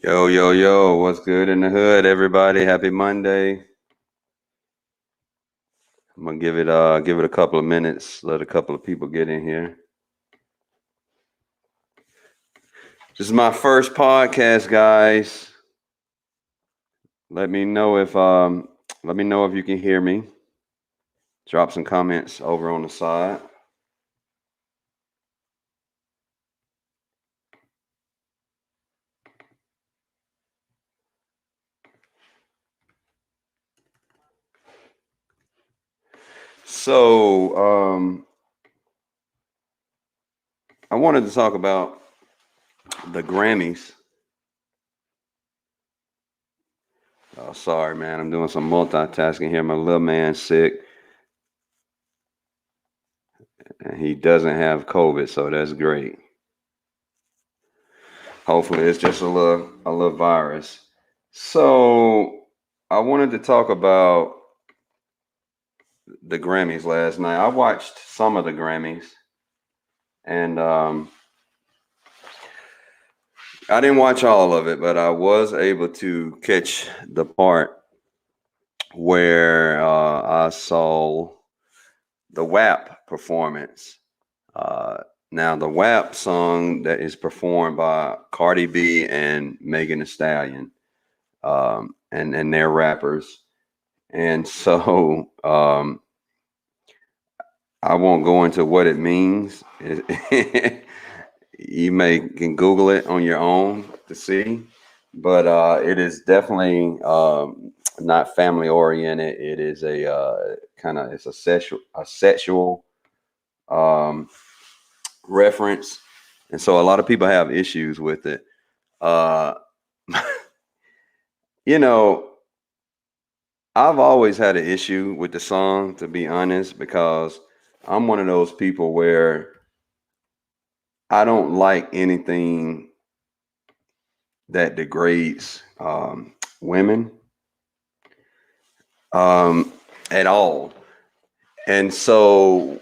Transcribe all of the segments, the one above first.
Yo, yo, yo, what's good in the hood, everybody? Happy Monday. I'm gonna give it a couple of minutes, let a couple of people get in here. This is my first podcast, guys. Let me know if you can hear me. Drop some comments over on the side. So, I wanted to talk about the Grammys. Oh, sorry, man. I'm doing some multitasking here. My little man's sick, and he doesn't have COVID, so that's great. Hopefully, it's just a little virus. So, I wanted to talk about the Grammys last night. I watched some of the Grammys, and I didn't watch all of it, but I was able to catch the part where I saw the WAP performance. Uh, Now, the WAP song that is performed by Cardi B and Megan Thee Stallion, and they're rappers. And so I won't go into what it means. You may can Google it on your own to see, but it is definitely not family oriented. It is a it's a sexual um, reference, and so a lot of people have issues with it. Uh, you know, I've always had an issue with the song, to be honest, because I'm one of those people where I don't like anything that degrades women um, at all. And so,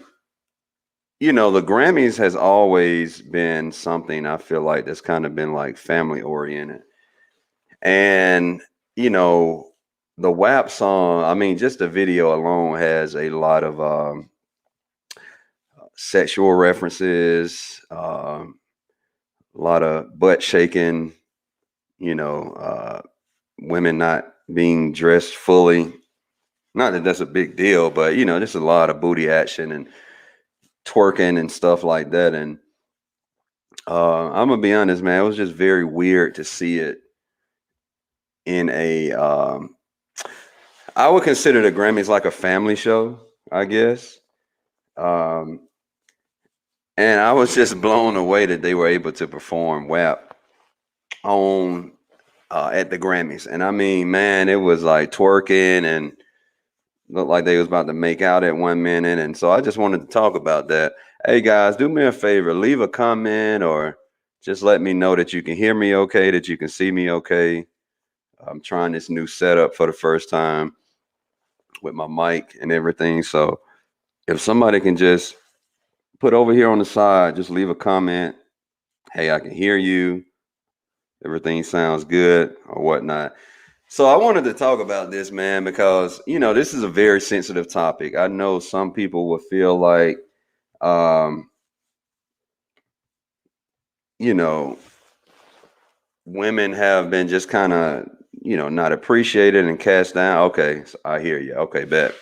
the Grammys has always been something I feel like that's kind of been like family oriented. And, you know, the WAP song, I mean, just the video alone has a lot of sexual references, a lot of butt shaking, you know, uh, women not being dressed fully. Not that that's a big deal, but just a lot of booty action and twerking and stuff like that. And I'm gonna be honest, man, it was just very weird to see it in a. I would consider the Grammys like a family show, I guess. Um, and I was just blown away that they were able to perform WAP on at the Grammys. And I mean, man, it was like twerking and looked like they was about to make out at 1 minute. And so I just wanted to talk about that. Hey guys, do me a favor, leave a comment or just let me know that you can hear me okay, that you can see me okay. I'm trying this new setup for the first time with my mic and everything. So if somebody can just put over here on the side, just leave a comment. Hey, I can hear you. Everything sounds good or whatnot. So I wanted to talk about this, man, because this is a very sensitive topic. I know some people will feel like, um, you know, women have been just kind of, not appreciated and cast down. Okay, so I hear you. Okay, bet.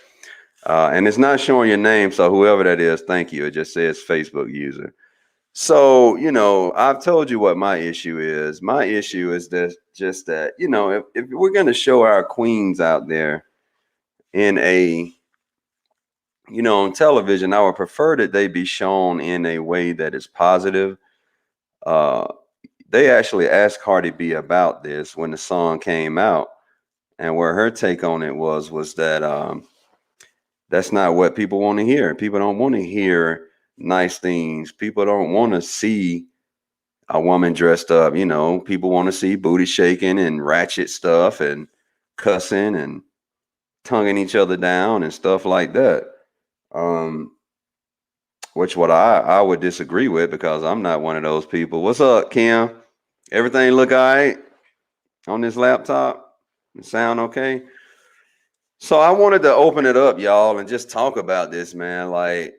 And it's not showing your name, so whoever that is, thank you. It just says Facebook user. So, I've told you what my issue is. My issue is that just that, if we're going to show our queens out there in on television, I would prefer that they be shown in a way that is positive. Uh, they actually asked Cardi B about this when the song came out, and where her take on it was that that's not what people want to hear. People don't want to hear nice things. People don't want to see a woman dressed up. People want to see booty shaking and ratchet stuff and cussing and tonguing each other down and stuff like that. Um, which what I would disagree with because I'm not one of those people. What's up, Kim? Everything look all right? on this laptop? It sound okay? So I wanted to open it up, y'all, and just talk about this, man. Like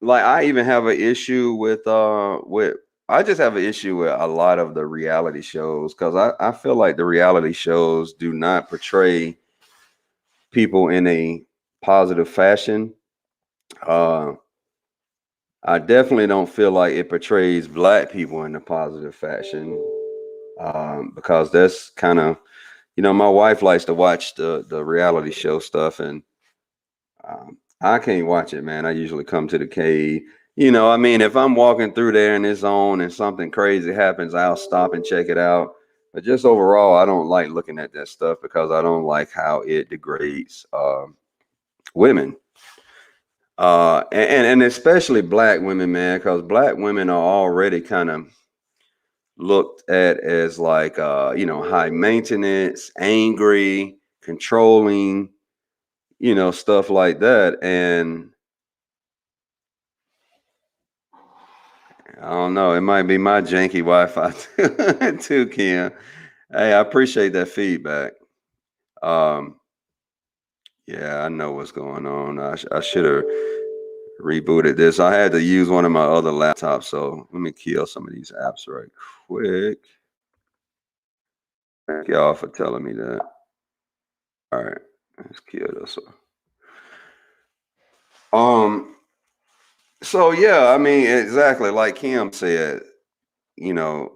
I even have an issue with I just have an issue with a lot of the reality shows because I feel like the reality shows do not portray people in a positive fashion. Uh, I definitely don't feel like it portrays black people in a positive fashion because that's kind of, my wife likes to watch the reality show stuff, and I can't watch it, man. I usually come to the cave. I mean, if I'm walking through there and it's on and something crazy happens, I'll stop and check it out. But just overall, I don't like looking at that stuff because I don't like how it degrades women. And especially black women, man, because black women are already kind of looked at as like high maintenance, angry, controlling, stuff like that. And I don't know, it might be my janky Wi-Fi too, Kim. Hey, I appreciate that feedback. Um, yeah, I know what's going on. I should have rebooted this. I had to use one of my other laptops, so let me kill some of these apps right quick. Thank y'all for telling me that. All right, let's kill this one. Um, so yeah, I mean, exactly like Kim said, you know,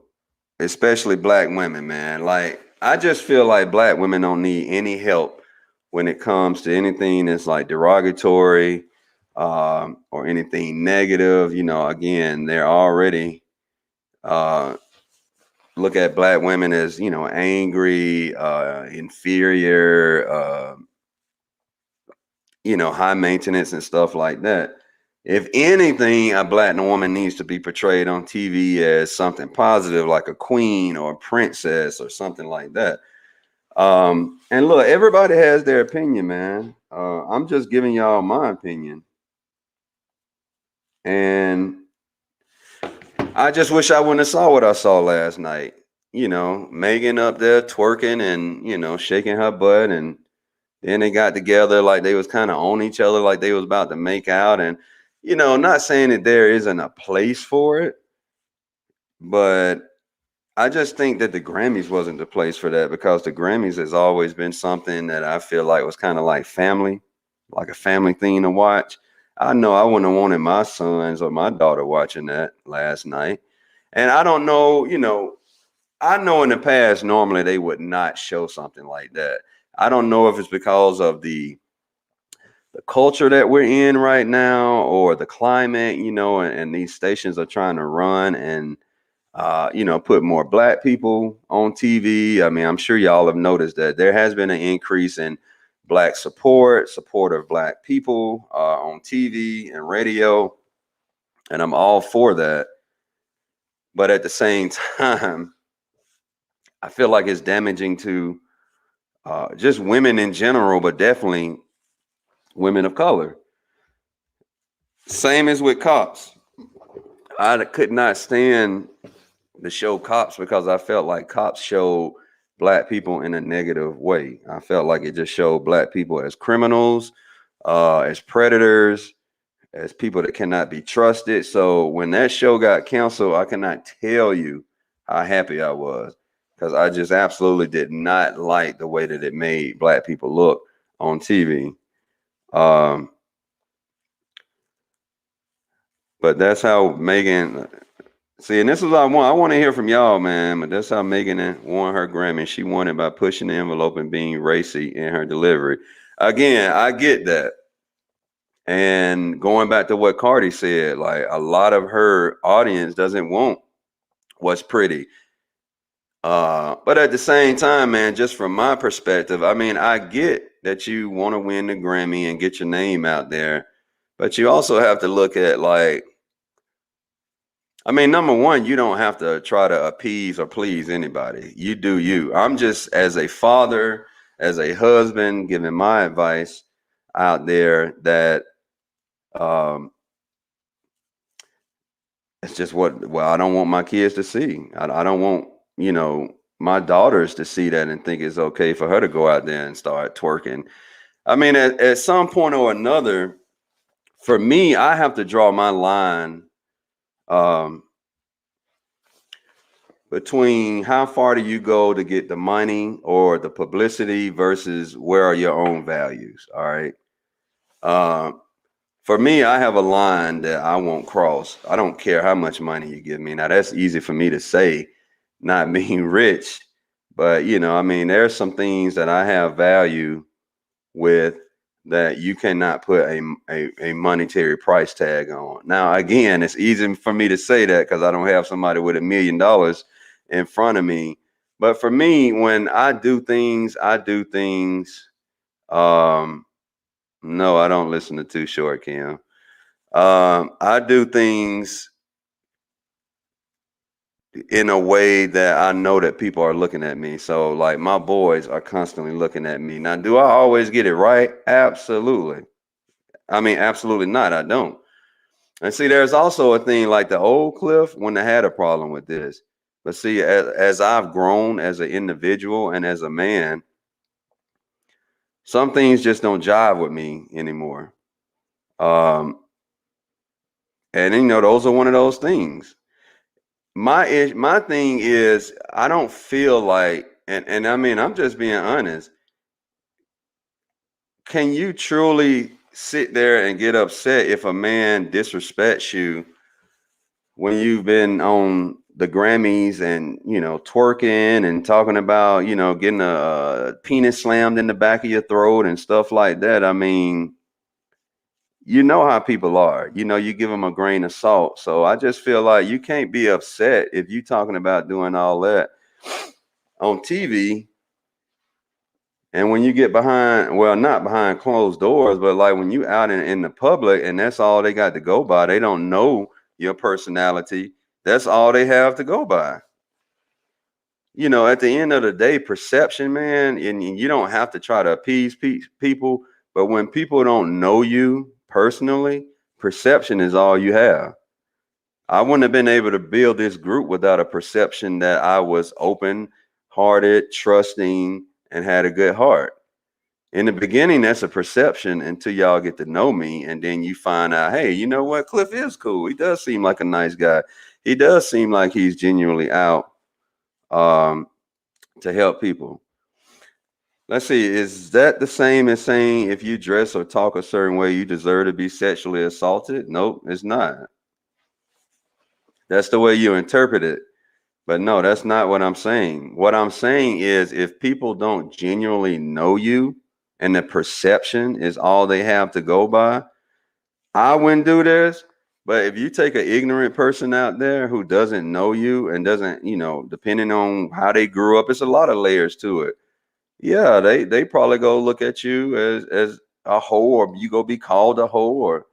especially black women, man. Like, I just feel like black women don't need any help when it comes to anything that's like derogatory or anything negative. Again, they're already uh, look at black women as, angry, inferior, high maintenance and stuff like that. If anything, a black woman needs to be portrayed on TV as something positive, like a queen or a princess or something like that. And look, everybody has their opinion, man. I'm just giving y'all my opinion. And I just wish I wouldn't have saw what I saw last night. Megan up there twerking and, shaking her butt, and then they got together like they was kind of on each other, like they was about to make out. And, not saying that there isn't a place for it, but I just think that the Grammys wasn't the place for that because the Grammys has always been something that I feel like was kind of like family, like a family thing to watch. I know I wouldn't have wanted my sons or my daughter watching that last night. And I don't know, I know in the past, normally they would not show something like that. I don't know if it's because of the culture that we're in right now or the climate, and these stations are trying to run and put more black people on TV. I mean, I'm sure y'all have noticed that there has been an increase in black support of black people on TV and radio, and I'm all for that. But at the same time, I feel like it's damaging to just women in general, but definitely women of color. Same as with cops. I could not stand the show Cops because I felt like Cops showed black people in a negative way. I felt like it just showed black people as criminals, as predators, as people that cannot be trusted. So when that show got canceled, I cannot tell you how happy I was because I just absolutely did not like the way that it made black people look on TV. Um, but that's how Megan. See, and this is what I want. I want to hear from y'all, man. But that's how Megan won her Grammy. She won it by pushing the envelope and being racy in her delivery. Again, I get that. And going back to what Cardi said, like a lot of her audience doesn't want what's pretty. But at the same time, man, just from my perspective, I mean, I get that you want to win the Grammy and get your name out there, but you also have to look at like, I mean, number one, you don't have to try to appease or please anybody. You do you. I'm just as a father, as a husband, giving my advice out there that um, it's just well, I don't want my kids to see. I don't want, you know, my daughters to see that and think it's okay for her to go out there and start twerking. I mean, at some point or another, for me, I have to draw my line um, between how far do you go to get the money or the publicity versus where are your own values. All right. Um, for me, I have a line that I won't cross. I don't care how much money you give me. Now, that's easy for me to say, not being rich, but I mean, there's some things that I have value with that you cannot put a monetary price tag on. Now, again, it's easy for me to say that because I don't have somebody with $1 million in front of me. But for me, when I do things, no, I don't listen to Too Short, Kim. I do things in a way that I know that people are looking at me. So like my boys are constantly looking at me. Now, do I always get it right? Absolutely. I mean, absolutely not. I don't. And see, there's also a thing like the old Cliff when I had a problem with this. But see, as I've grown as an individual and as a man, some things just don't jive with me anymore. Um, and those are one of those things. My thing is I don't feel like, and I mean, I'm just being honest. Can you truly sit there and get upset if a man disrespects you when you've been on the Grammys and twerking and talking about getting a penis slammed in the back of your throat and stuff like that? I mean, you know how people are. You give them a grain of salt. So I just feel like you can't be upset if you talking about doing all that on TV. And when you get behind, well, not behind closed doors, but like when you out in the public and that's all they got to go by, they don't know your personality. That's all they have to go by. At the end of the day, perception, man, and you don't have to try to appease people, but when people don't know you personally, perception is all you have. I wouldn't have been able to build this group without a perception that I was open hearted, trusting, and had a good heart. In the beginning, that's a perception until y'all get to know me. And then you find out, hey, you know what? Cliff is cool. He does seem like a nice guy. He does seem like he's genuinely out um, to help people. Let's see. Is that the same as saying if you dress or talk a certain way, you deserve to be sexually assaulted? Nope, it's not. That's the way you interpret it. But no, that's not what I'm saying. What I'm saying is if people don't genuinely know you and the perception is all they have to go by, I wouldn't do this. But if you take an ignorant person out there who doesn't know you and doesn't, depending on how they grew up, it's a lot of layers to it. Yeah, they probably go look at you as a hoe, or you go be called a hoe, or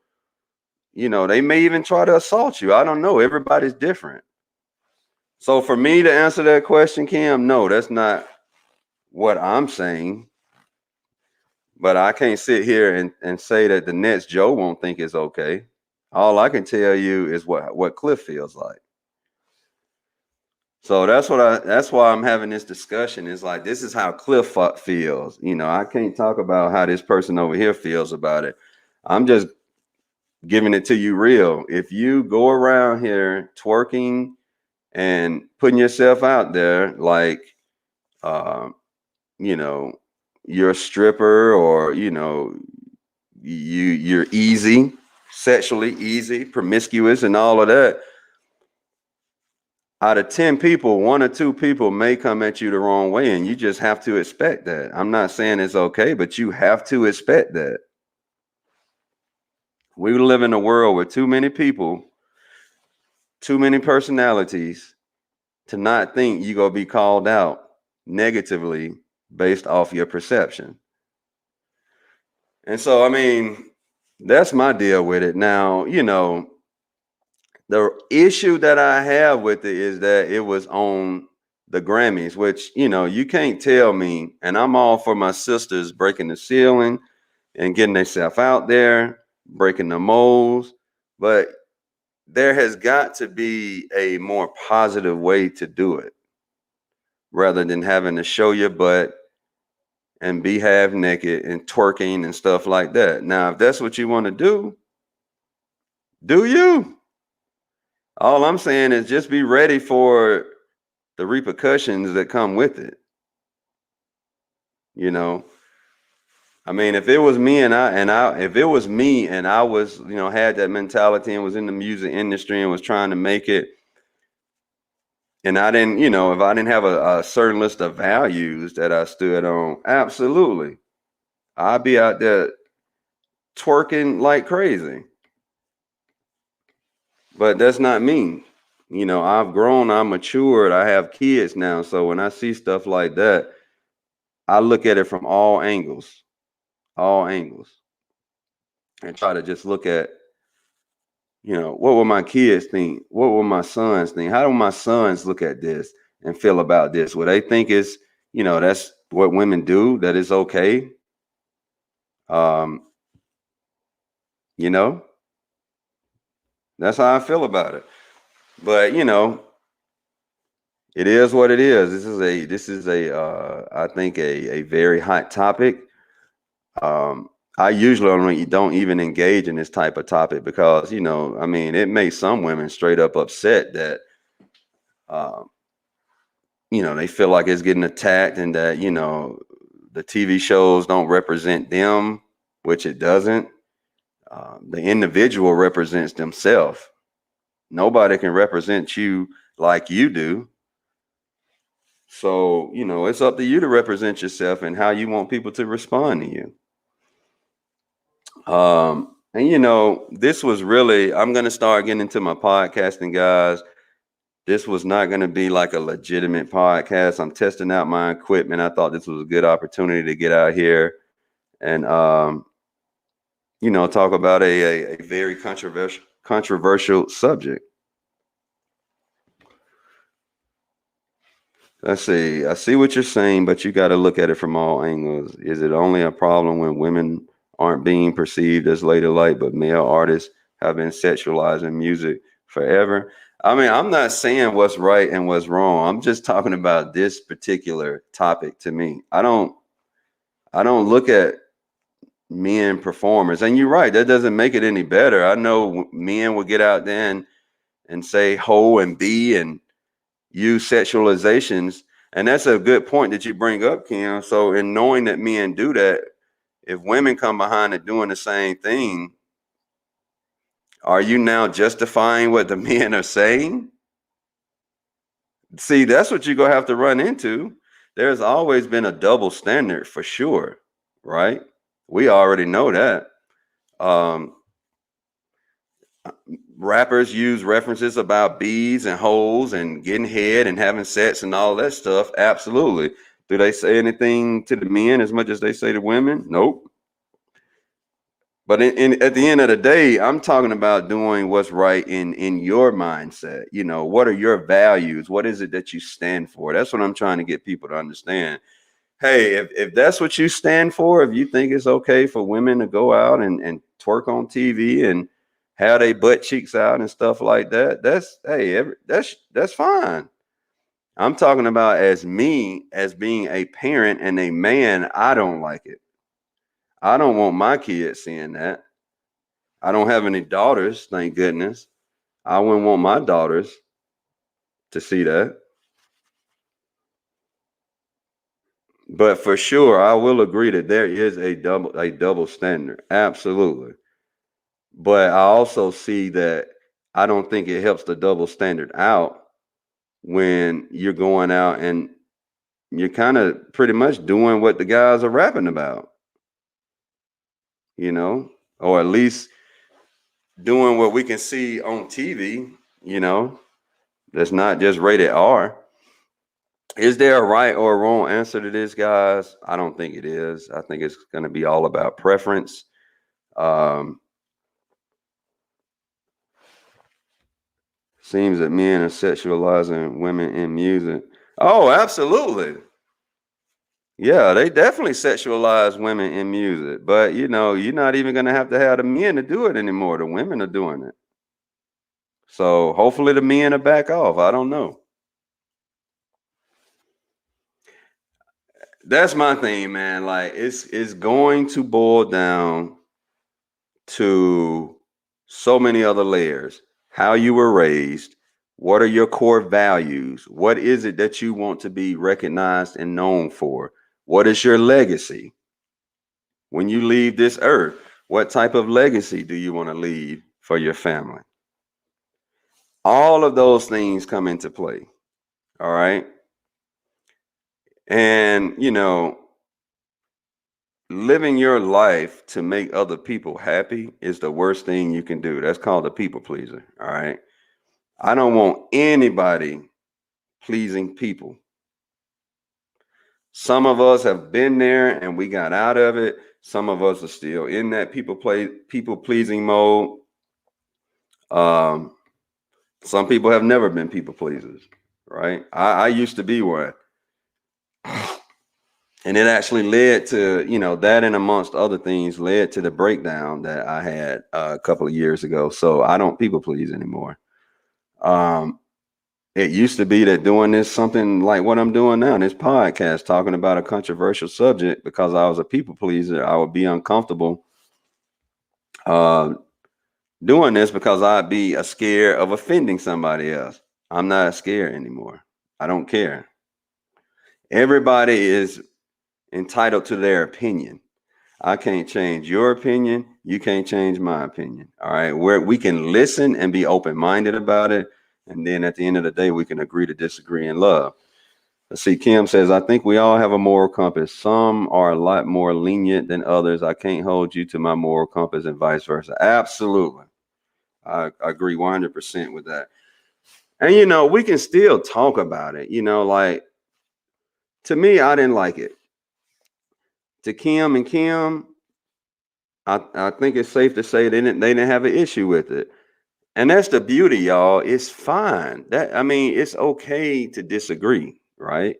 they may even try to assault you. I don't know. Everybody's different. So for me to answer that question, Kim, no, that's not what I'm saying. But I can't sit here and say that the next Joe won't think it's okay. All I can tell you is what Cliff feels like. So that's why I'm having this discussion. It's like this is how Cliff feels. I can't talk about how this person over here feels about it. I'm just giving it to you real. If you go around here twerking and putting yourself out there like um, you know, you're a stripper, or you're easy, sexually easy, promiscuous, and all of that. Out of 10 people, 1 or 2 people may come at you the wrong way, and you just have to expect that. I'm not saying it's okay, but you have to expect that. We live in a world with too many people, too many personalities to not think you're going to be called out negatively based off your perception. And so, I mean, that's my deal with it. Now, the issue that I have with it is that it was on the Grammys, which, you can't tell me, and I'm all for my sisters breaking the ceiling and getting themselves out there, breaking the molds, but there has got to be a more positive way to do it. rather than having to show your butt and be half naked and twerking and stuff like that. Now, if that's what you want to do you? All I'm saying is just be ready for the repercussions that come with it. You know, I mean, if it was me if it was me and I was, had that mentality and was in the music industry and was trying to make it, and I didn't, if I didn't have a certain list of values that I stood on, absolutely, I'd be out there twerking like crazy. But that's not me. I've grown, I'm matured, I have kids now. So when I see stuff like that, I look at it from all angles, and try to just look at, what will my kids think? What will my sons think? How do my sons look at this and feel about this? Will they think it's, that's what women do, that is okay? Um, you know, that's how I feel about it. But, it is what it is. This is I think a very hot topic. I usually don't even engage in this type of topic because, I mean, it makes some women straight up upset that, um, they feel like it's getting attacked and that, the TV shows don't represent them, which it doesn't. The individual represents themselves. Nobody can represent you like you do. So, it's up to you to represent yourself and how you want people to respond to you. And this was really, I'm going to start getting into my podcasting, guys. This was not going to be like a legitimate podcast. I'm testing out my equipment. I thought this was a good opportunity to get out here and, talk about a very controversial subject. Let's see. I see what you're saying, but you got to look at it from all angles. Is it only a problem when women aren't being perceived as ladylike, but male artists have been sexualizing music forever? I mean, I'm not saying what's right and what's wrong. I'm just talking about this particular topic to me. I don't look at men performers. And you're right, that doesn't make it any better. I know men will get out there and say ho and be and use sexualizations. And that's a good point that you bring up, Kim. So in knowing that men do that, if women come behind it doing the same thing, are you now justifying what the men are saying? See, that's what you're gonna have to run into. There's always been a double standard for sure, right? We already know that. Um, rappers use references about bees and hoes and getting head and having sex and all that stuff. Absolutely. Do they say anything to the men as much as they say to women? Nope. But at the end of the day, I'm talking about doing what's right in your mindset. What are your values? What is it that you stand for? That's what I'm trying to get people to understand. Hey, if that's what you stand for, if you think it's okay for women to go out and twerk on TV and have their butt cheeks out and stuff like that, that's fine. I'm talking about as me, as being a parent and a man, I don't like it. I don't want my kids seeing that. I don't have any daughters, thank goodness. I wouldn't want my daughters to see that. But for sure, I will agree that there is a double standard. Absolutely. But I also see that I don't think it helps the double standard out when you're going out and you're kind of pretty much doing what the guys are rapping about, or at least doing what we can see on TV, that's not just rated R. Is there a right or a wrong answer to this, guys? I don't think it is. I think it's going to be all about preference. Seems that men are sexualizing women in music. Oh, absolutely. Yeah, they definitely sexualize women in music. But, you're not even going to have the men to do it anymore. The women are doing it. So hopefully the men are back off. I don't know. That's my thing, man. Like it's going to boil down to so many other layers. How you were raised, what are your core values? What is it that you want to be recognized and known for? What is your legacy? When you leave this earth, what type of legacy do you want to leave for your family? All of those things come into play. All right. And, living your life to make other people happy is the worst thing you can do. That's called a people pleaser. All right. I don't want anybody pleasing people. Some of us have been there and we got out of it. Some of us are still in that people pleasing mode. Um, some people have never been people pleasers, right? I used to be one. And it actually led to, that and amongst other things led to the breakdown that I had a couple of years ago. So I don't people please anymore. Um, it used to be that doing this something like what I'm doing now, this podcast, talking about a controversial subject, because I was a people pleaser, I would be uncomfortable uh, doing this because I'd be scared of offending somebody else. I'm not scared anymore. I don't care. Everybody is entitled to their opinion. I can't change your opinion. You can't change my opinion. All right. Where we can listen and be open-minded about it. And then at the end of the day, we can agree to disagree in love. Let's see. Kim says, I think we all have a moral compass. Some are a lot more lenient than others. I can't hold you to my moral compass and vice versa. Absolutely. I agree 100% with that. And, we can still talk about it. Like, to me, I didn't like it. To Kim and Kim, I think it's safe to say they didn't have an issue with it. And that's the beauty, y'all. It's fine. It's okay to disagree, right?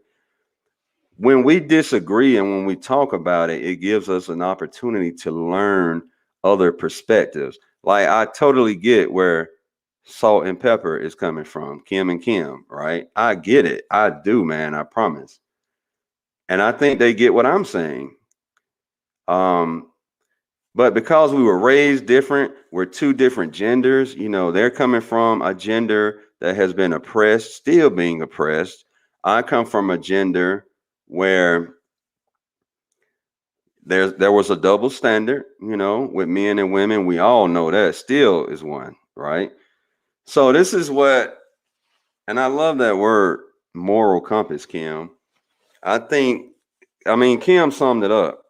When we disagree and when we talk about it, it gives us an opportunity to learn other perspectives. Like, I totally get where Salt and Pepper is coming from, Kim and Kim, right? I get it. I do, man. I promise. And I think they get what I'm saying. But because we were raised different, we're two different genders. They're coming from a gender that has been oppressed, still being oppressed. I come from a gender where there was a double standard, with men and women. We all know that still is one, right? So this is what, and I love that word, moral compass, Kim. Kim summed it up.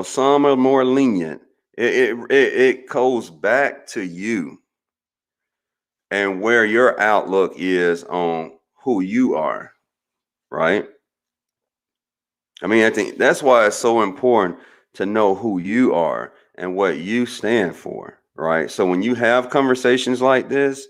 Some are more lenient. It goes back to you and where your outlook is on who you are, right? I think that's why it's so important to know who you are and what you stand for, right? So when you have conversations like this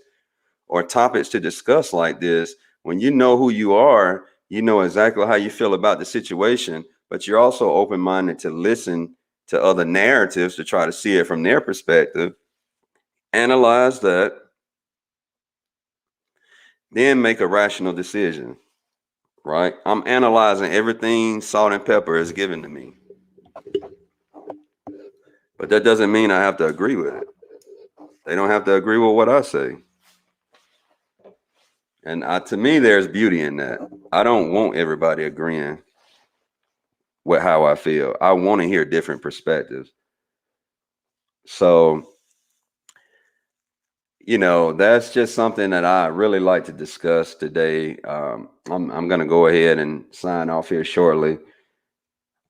or topics to discuss like this, when you know who you are, you know exactly how you feel about the situation, but you're also open-minded to listen to other narratives to try to see it from their perspective, analyze that, then make a rational decision, right? I'm analyzing everything Salt and Pepper is given to me, but that doesn't mean I have to agree with it. They don't have to agree with what I say. And to me, there's beauty in that. I don't want everybody agreeing with how I feel. I want to hear different perspectives. So, that's just something that I really like to discuss today. I'm going to go ahead and sign off here shortly.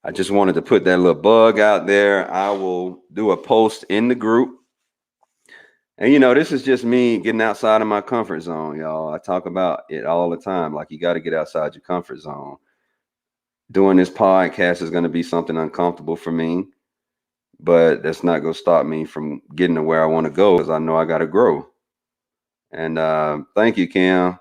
I just wanted to put that little bug out there. I will do a post in the group. And, this is just me getting outside of my comfort zone, y'all. I talk about it all the time. Like, you got to get outside your comfort zone. Doing this podcast is going to be something uncomfortable for me, but that's not going to stop me from getting to where I want to go, because I know I got to grow. And thank you, Cam.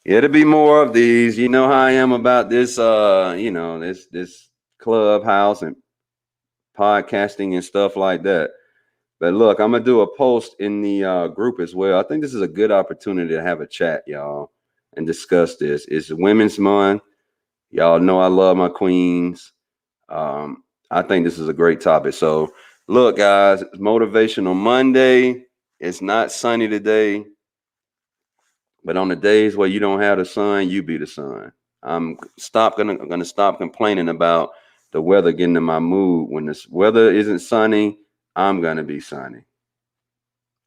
It'll be more of these. You know how I am about this, this clubhouse and podcasting and stuff like that. But look, I'm going to do a post in the group as well. I think this is a good opportunity to have a chat, y'all, and discuss this. It's Women's Month. Y'all know I love my queens. I think this is a great topic. So, look, guys, it's Motivational Monday. It's not sunny today, but on the days where you don't have the sun, you be the sun. I'm gonna stop complaining about the weather getting in my mood. When the weather isn't sunny, I'm gonna be sunny.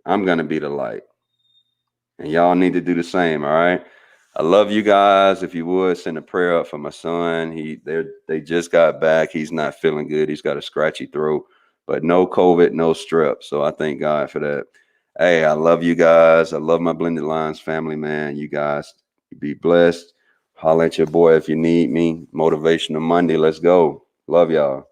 I'm gonna be the light. And y'all need to do the same, all right? I love you guys. If you would send a prayer up for my son. They just got back. He's not feeling good. He's got a scratchy throat, but no COVID, no strep. So I thank God for that. Hey, I love you guys. I love my Blended Lines family, man. You guys be blessed. Holler at your boy if you need me. Motivational Monday. Let's go. Love y'all.